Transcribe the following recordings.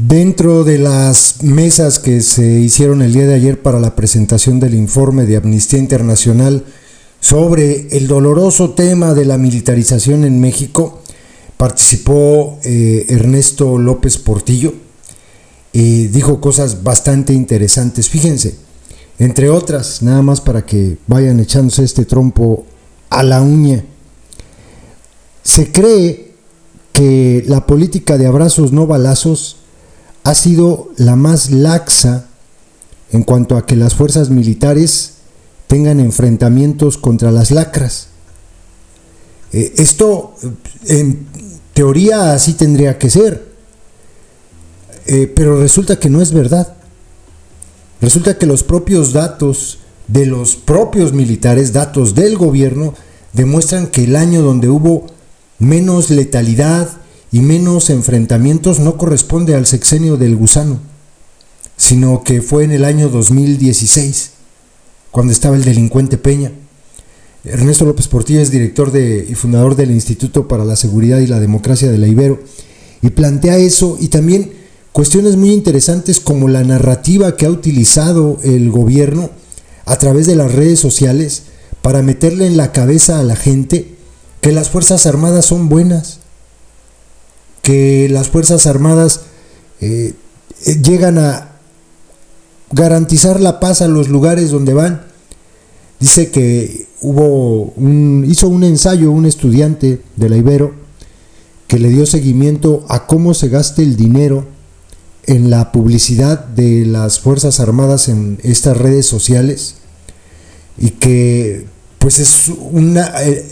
Dentro de las mesas que se hicieron el día de ayer para la presentación del informe de Amnistía Internacional sobre el doloroso tema de la militarización en México, participó Ernesto López Portillo y dijo cosas bastante interesantes. Fíjense, entre otras, nada más para que vayan echándose este trompo a la uña. Se cree que la política de abrazos no balazos ha sido la más laxa en cuanto a que las fuerzas militares tengan enfrentamientos contra las lacras. Esto, en teoría, así tendría que ser, pero resulta que no es verdad. Resulta que los propios datos de los propios militares, datos del gobierno, demuestran que el año donde hubo menos letalidad y menos enfrentamientos no corresponde al sexenio del gusano, sino que fue en el año 2016, cuando estaba el delincuente Peña. Ernesto López Portillo es director y fundador del Instituto para la Seguridad y la Democracia de la Ibero, y plantea eso, y también cuestiones muy interesantes como la narrativa que ha utilizado el gobierno a través de las redes sociales para meterle en la cabeza a la gente que las Fuerzas Armadas son buenas, que las Fuerzas Armadas llegan a garantizar la paz a los lugares donde van. Dice que hizo un ensayo un estudiante de la Ibero que le dio seguimiento a cómo se gasta el dinero en la publicidad de las Fuerzas Armadas en estas redes sociales, y que pues es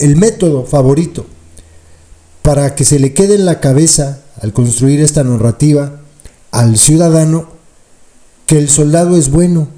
el método favorito para que se le quede en la cabeza, al construir esta narrativa, al ciudadano, que el soldado es bueno,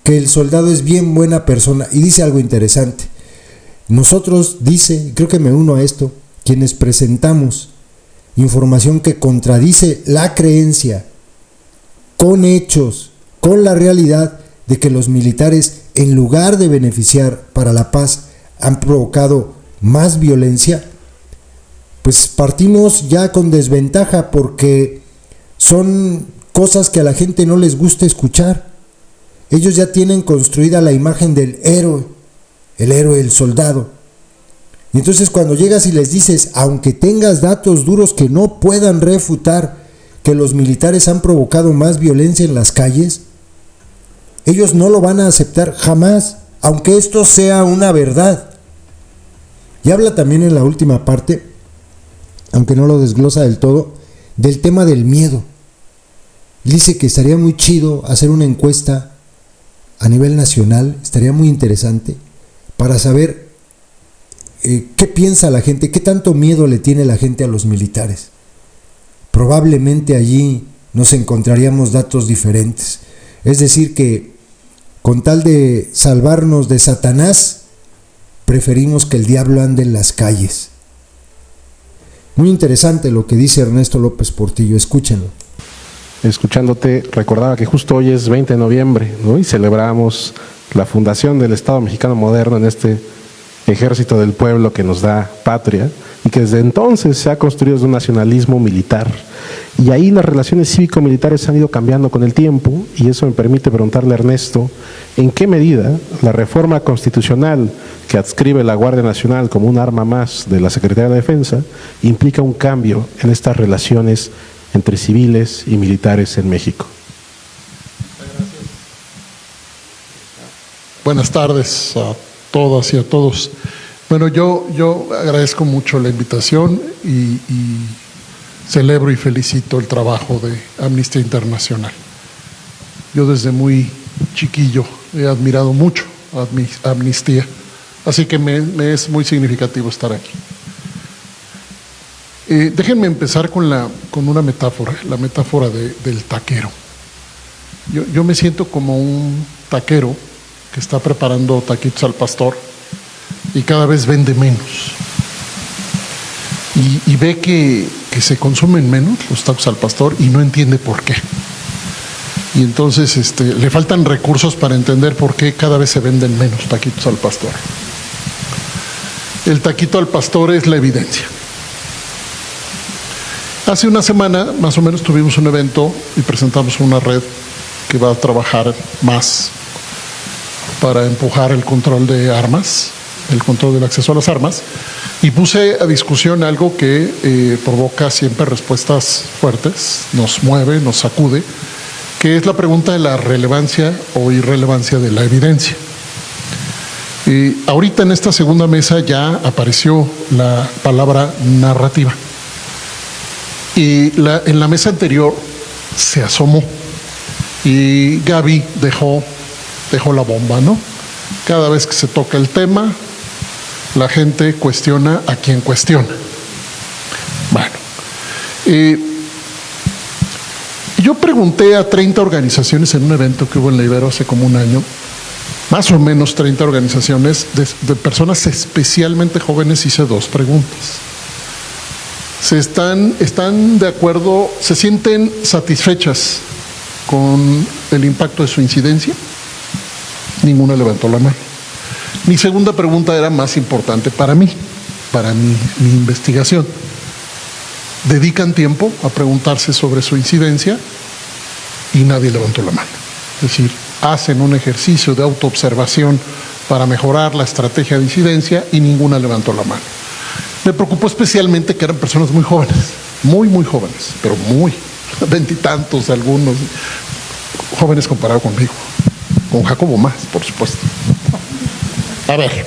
que el soldado es bien buena persona. Y dice algo interesante. Nosotros, dice, y creo que me uno a esto, quienes presentamos información que contradice la creencia con hechos, con la realidad de que los militares, en lugar de beneficiar para la paz, han provocado más violencia, pues partimos ya con desventaja, porque son cosas que a la gente no les gusta escuchar. Ellos ya tienen construida la imagen del héroe, el soldado. Y entonces cuando llegas y les dices, aunque tengas datos duros que no puedan refutar que los militares han provocado más violencia en las calles, ellos no lo van a aceptar jamás, aunque esto sea una verdad. Y habla también en la última parte, aunque no lo desglosa del todo, del tema del miedo. Dice que estaría muy chido hacer una encuesta a nivel nacional, estaría muy interesante, para saber qué piensa la gente, qué tanto miedo le tiene la gente a los militares. Probablemente allí nos encontraríamos datos diferentes. Es decir, que con tal de salvarnos de Satanás, preferimos que el diablo ande en las calles. Muy interesante lo que dice Ernesto López Portillo, escúchenlo. Escuchándote, recordaba que justo hoy es 20 de noviembre, ¿no? Y celebramos la fundación del Estado mexicano moderno, en este ejército del pueblo que nos da patria, y que desde entonces se ha construido desde un nacionalismo militar. Y ahí las relaciones cívico-militares han ido cambiando con el tiempo, y eso me permite preguntarle a Ernesto, ¿en qué medida la reforma constitucional que adscribe la Guardia Nacional como un arma más de la Secretaría de Defensa implica un cambio en estas relaciones entre civiles y militares en México? Buenas tardes a todas y a todos. Bueno, yo agradezco mucho la invitación y celebro y felicito el trabajo de Amnistía Internacional. Yo desde muy chiquillo he admirado mucho a Amnistía, así que me es muy significativo estar aquí. Déjenme empezar con una metáfora, la metáfora del taquero. Yo me siento como un taquero que está preparando taquitos al pastor y cada vez vende menos. Y ve que se consumen menos los tacos al pastor y no entiende por qué. Y entonces le faltan recursos para entender por qué cada vez se venden menos taquitos al pastor. El taquito al pastor es la evidencia. Hace una semana, más o menos, tuvimos un evento y presentamos una red que va a trabajar más para empujar el control de armas, el control del acceso a las armas, y puse a discusión algo que provoca siempre respuestas fuertes, nos mueve, nos sacude, que es la pregunta de la relevancia o irrelevancia de la evidencia. Ahorita en esta segunda mesa ya apareció la palabra narrativa. Y en la mesa anterior se asomó y Gaby dejó la bomba, ¿no? Cada vez que se toca el tema, la gente cuestiona a quien cuestiona. Bueno, yo pregunté a 30 organizaciones en un evento que hubo en la Ibero hace como un año, más o menos 30 organizaciones de personas especialmente jóvenes, hice 2 preguntas. ¿Están de acuerdo, se sienten satisfechas con el impacto de su incidencia? Ninguna levantó la mano. Mi segunda pregunta era más importante para mí, para mi investigación. ¿Dedican tiempo a preguntarse sobre su incidencia? Y nadie levantó la mano. Es decir, hacen un ejercicio de autoobservación para mejorar la estrategia de incidencia y ninguna levantó la mano. Me preocupó especialmente que eran personas muy jóvenes, muy jóvenes, pero muy, 20 y tantos algunos, jóvenes comparado conmigo, con Jacobo más, por supuesto. A ver,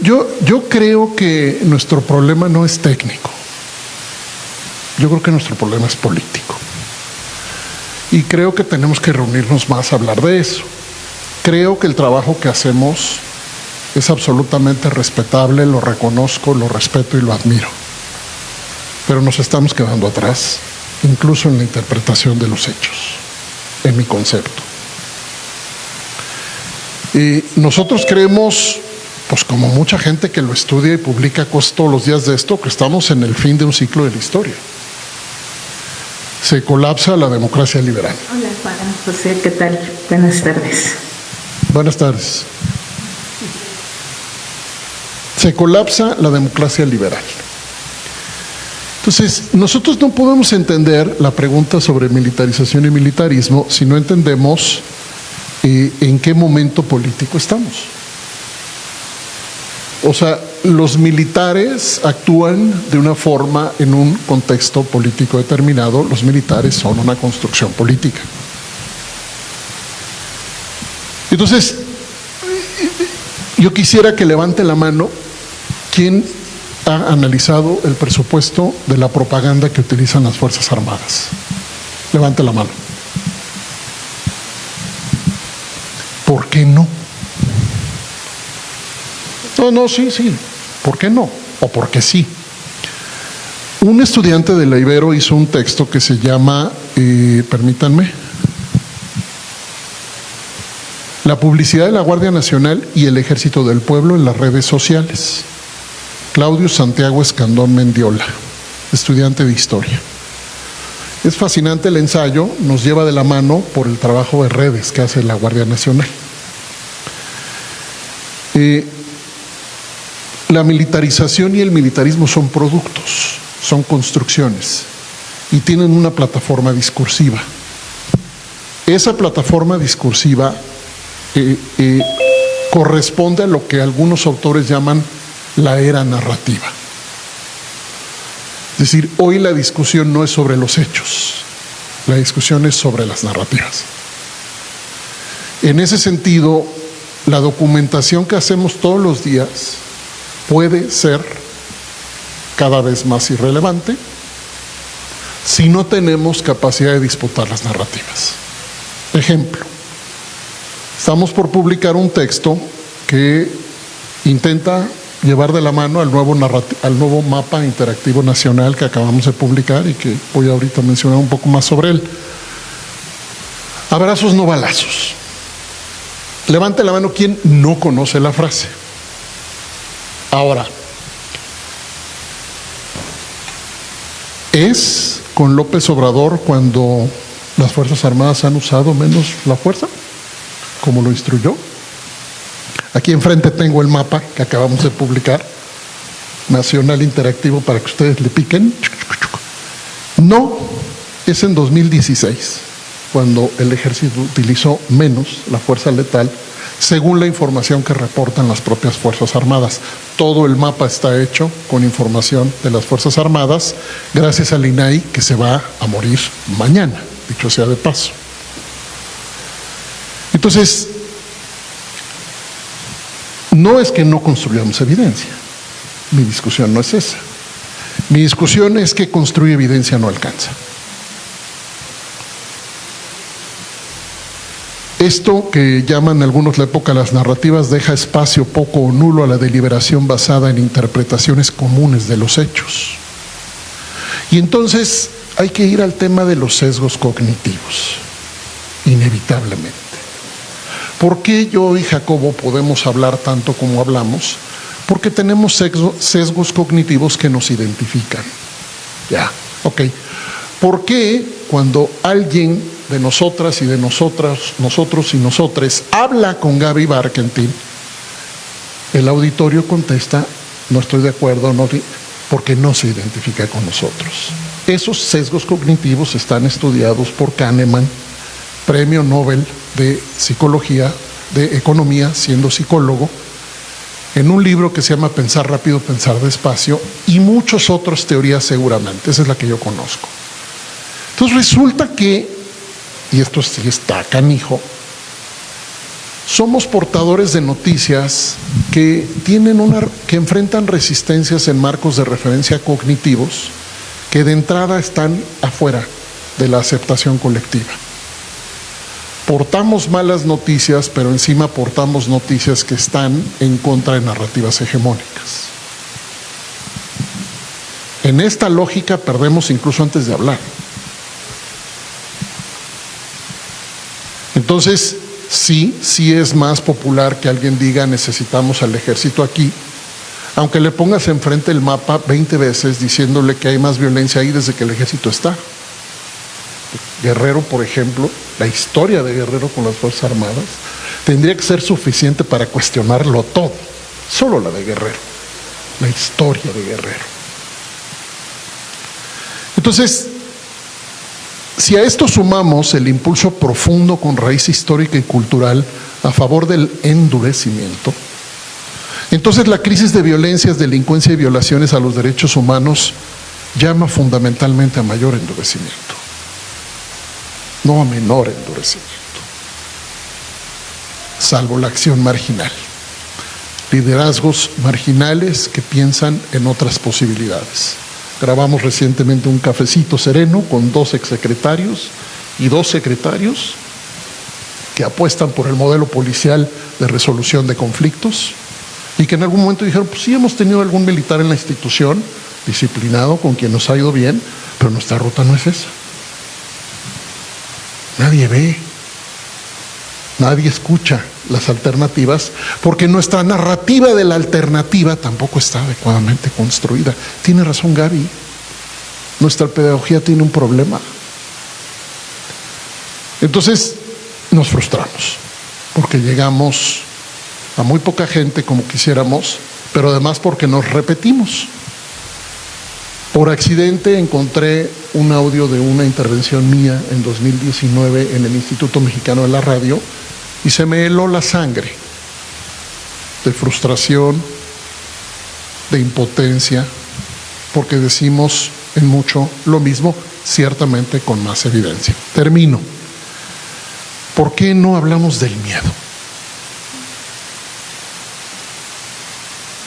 yo creo que nuestro problema no es técnico, yo creo que nuestro problema es político. Y creo que tenemos que reunirnos más a hablar de eso. Creo que el trabajo que hacemos es absolutamente respetable, lo reconozco, lo respeto y lo admiro. Pero nos estamos quedando atrás, incluso en la interpretación de los hechos, en mi concepto. Y nosotros creemos, pues como mucha gente que lo estudia y publica cosas todos los días de esto, que estamos en el fin de un ciclo de la historia. Se colapsa la democracia liberal. Hola, Juan José, ¿qué tal? Buenas tardes. Buenas tardes. Se colapsa la democracia liberal. Entonces, nosotros no podemos entender la pregunta sobre militarización y militarismo si no entendemos en qué momento político estamos. O sea, los militares actúan de una forma en un contexto político determinado. Los militares son una construcción política. Entonces, yo quisiera que levante la mano quien ha analizado el presupuesto de la propaganda que utilizan las Fuerzas Armadas. Levante la mano. ¿Por qué no? No, sí. ¿Por qué no? ¿O por qué sí? Un estudiante de la Ibero hizo un texto que se llama, permítanme, La publicidad de la Guardia Nacional y el Ejército del Pueblo en las redes sociales. Claudio Santiago Escandón Mendiola, estudiante de Historia. Es fascinante el ensayo, nos lleva de la mano por el trabajo de redes que hace la Guardia Nacional. La militarización y el militarismo son productos, son construcciones y tienen una plataforma discursiva. Esa plataforma discursiva corresponde a lo que algunos autores llaman la era narrativa. Es decir, hoy la discusión no es sobre los hechos, la discusión es sobre las narrativas. En ese sentido, la documentación que hacemos todos los días puede ser cada vez más irrelevante si no tenemos capacidad de disputar las narrativas. Ejemplo, estamos por publicar un texto que intenta llevar de la mano al nuevo mapa interactivo nacional que acabamos de publicar y que voy ahorita a mencionar un poco más sobre él. Abrazos no balazos. Levante la mano quien no conoce la frase. Ahora, ¿es con López Obrador cuando las Fuerzas Armadas han usado menos la fuerza, como lo instruyó? Aquí enfrente tengo el mapa que acabamos de publicar. nacional interactivo para que ustedes le piquen. No, es en 2016, cuando el ejército utilizó menos la fuerza letal, según la información que reportan las propias Fuerzas Armadas. Todo el mapa está hecho con información de las Fuerzas Armadas, gracias al INAI, que se va a morir mañana, dicho sea de paso. Entonces, no es que no construyamos evidencia. Mi discusión no es esa. Mi discusión es que construir evidencia no alcanza. Esto que llaman algunos la época de las narrativas deja espacio poco o nulo a la deliberación basada en interpretaciones comunes de los hechos. Y entonces hay que ir al tema de los sesgos cognitivos, inevitablemente. ¿Por qué yo y Jacobo podemos hablar tanto como hablamos? Porque tenemos sesgos cognitivos que nos identifican. Ya, ok. ¿Por qué cuando alguien de nosotras y de nosotros y nosotres habla con Gaby Barkentin, el auditorio contesta, no estoy de acuerdo, no, porque no se identifica con nosotros? Esos sesgos cognitivos están estudiados por Kahneman, premio Nobel de Psicología, de Economía, siendo psicólogo, en un libro que se llama Pensar rápido, pensar despacio, y muchas otras teorías seguramente. Esa es la que yo conozco. Entonces resulta que, y esto sí está canijo, somos portadores de noticias que enfrentan resistencias en marcos de referencia cognitivos que de entrada están afuera de la aceptación colectiva. Portamos malas noticias, pero encima portamos noticias que están en contra de narrativas hegemónicas. En esta lógica perdemos incluso antes de hablar. Entonces, sí es más popular que alguien diga necesitamos al ejército aquí, aunque le pongas enfrente el mapa 20 veces diciéndole que hay más violencia ahí desde que el ejército está. Guerrero, por ejemplo, la historia de Guerrero con las Fuerzas Armadas tendría que ser suficiente para cuestionarlo todo, solo la de Guerrero, la historia de Guerrero. Entonces, si a esto sumamos el impulso profundo con raíz histórica y cultural a favor del endurecimiento, entonces la crisis de violencias, delincuencia y violaciones a los derechos humanos llama fundamentalmente a mayor endurecimiento, no a menor endurecimiento, salvo la acción marginal. Liderazgos marginales que piensan en otras posibilidades. Grabamos recientemente un cafecito sereno con 2 exsecretarios y 2 secretarios que apuestan por el modelo policial de resolución de conflictos y que en algún momento dijeron, pues sí hemos tenido algún militar en la institución, disciplinado, con quien nos ha ido bien, pero nuestra ruta no es esa. Nadie ve, nadie escucha las alternativas, porque nuestra narrativa de la alternativa tampoco está adecuadamente construida. Tiene razón Gaby, nuestra pedagogía tiene un problema. Entonces nos frustramos, porque llegamos a muy poca gente como quisiéramos, pero además porque nos repetimos. Por accidente encontré un audio de una intervención mía en 2019 en el Instituto Mexicano de la Radio y se me heló la sangre de frustración, de impotencia, porque decimos en mucho lo mismo, ciertamente con más evidencia. Termino. ¿Por qué no hablamos del miedo?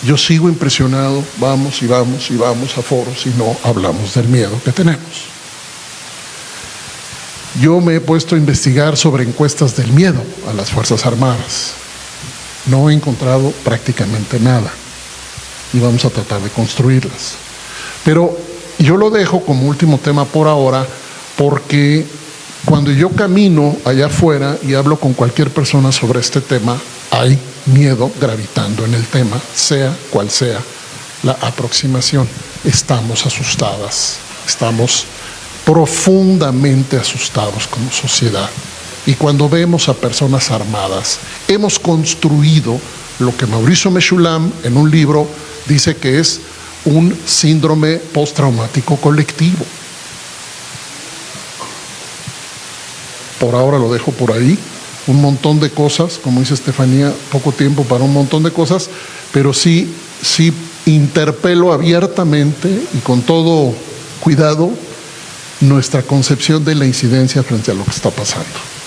Yo sigo impresionado, vamos a foros y no hablamos del miedo que tenemos. Yo me he puesto a investigar sobre encuestas del miedo a las Fuerzas Armadas. No he encontrado prácticamente nada y vamos a tratar de construirlas. Pero yo lo dejo como último tema por ahora porque cuando yo camino allá afuera y hablo con cualquier persona sobre este tema, hay miedo gravitando en el tema, sea cual sea la aproximación. Estamos asustadas, estamos profundamente asustados como sociedad. Y cuando vemos a personas armadas, hemos construido lo que Mauricio Meshulam en un libro dice que es un síndrome postraumático colectivo. Por ahora lo dejo por ahí. Un montón de cosas, como dice Estefanía, poco tiempo para un montón de cosas, pero sí interpelo abiertamente y con todo cuidado nuestra concepción de la incidencia frente a lo que está pasando.